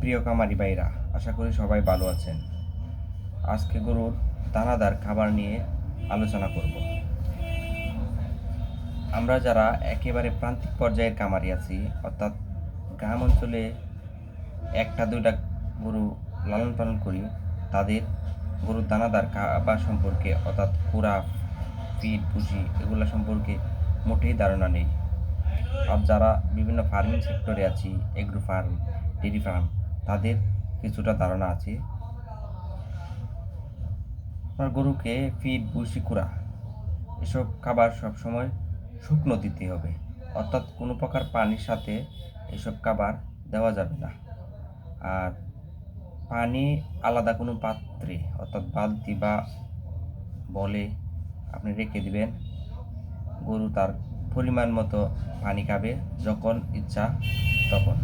প্রিয় খামারি ভাইরা, আশা করি সবাই ভালো আছেন। আজকে গরুর দানাদার খাবার নিয়ে আলোচনা করব। আমরা যারা একেবারে প্রান্তিক পর্যায়ের খামারি আছি, অর্থাৎ গ্রাম অঞ্চলে একটা দুইটা গরু লালন পালন করি, তাদের গরুর দানাদার খাবার সম্পর্কে অর্থাৎ খুরা, ফিড, ভুসি এগুলো সম্পর্কে মোটেই ধারণা নেই। আর যারা বিভিন্ন ফার্মিং সেক্টরে আছি, এগ্রো ফার্ম, ডেইরি ফার্ম, তাদের কিছুটা ধারণা আছে। আপনার গরুকে ফিড, ভুসি, কুড়া এসব খাবার সবসময় শুকনো দিতে হবে, অর্থাৎ কোনো প্রকার পানির সাথে এসব খাবার দেওয়া যাবে না। আর পানি আলাদা কোনো পাত্রে অর্থাৎ বালতি বা বলে আপনি রেখে দিবেন। গরু তার পরিমাণ মতো পানি খাবে যখন ইচ্ছা তখন।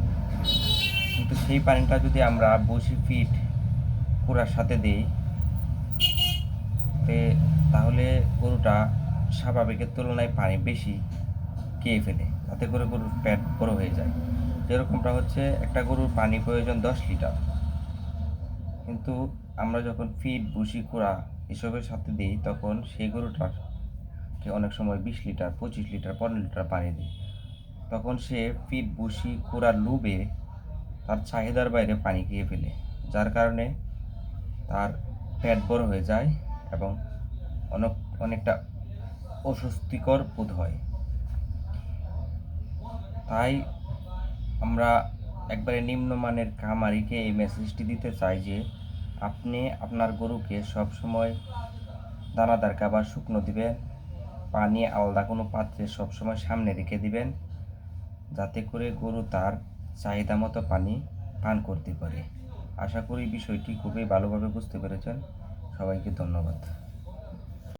কিন্তু সেই পানিটা যদি আমরা বসি ফিড কুড়ার সাথে দিই, তাহলে গরুটা স্বাভাবিকের তুলনায় পানি বেশি খেয়ে ফেলে, তাতে করে গরুর পেট বড় হয়ে যায়। যেরকমটা হচ্ছে একটা গরুর পানি প্রয়োজন 10 লিটার, কিন্তু আমরা যখন ফিড, ভুসি, কুড়া এসবের সাথে দিই, তখন সেই গরুটাকে অনেক সময় 20 লিটার, 25 লিটার, 15 লিটার পানি দিই। তখন সে ফিড, ভুসি, কুড়ার লোভে তার চাহিদার বাইরে পানি খেয়ে ফেলে, যার কারণে তার পেট বড় হয়ে যায় এবং অনেকটা অস্বস্তিকর বোধ হয়। তাই আমরা একবারে নিম্নমানের খামারিকে এই মেসেজটি দিতে চাই যে আপনি আপনার গরুকে সবসময় দানাদার খাবার শুকনো দিবেন, পানি আলাদা কোনো পাত্রে সবসময় সামনে রেখে দিবেন, যাতে করে গরু তার চাহিদা মতো পানি পান করতে পারে। আশা করি বিষয়টি খুবই ভালোভাবে বুঝতে পেরেছেন। সবাইকে ধন্যবাদ।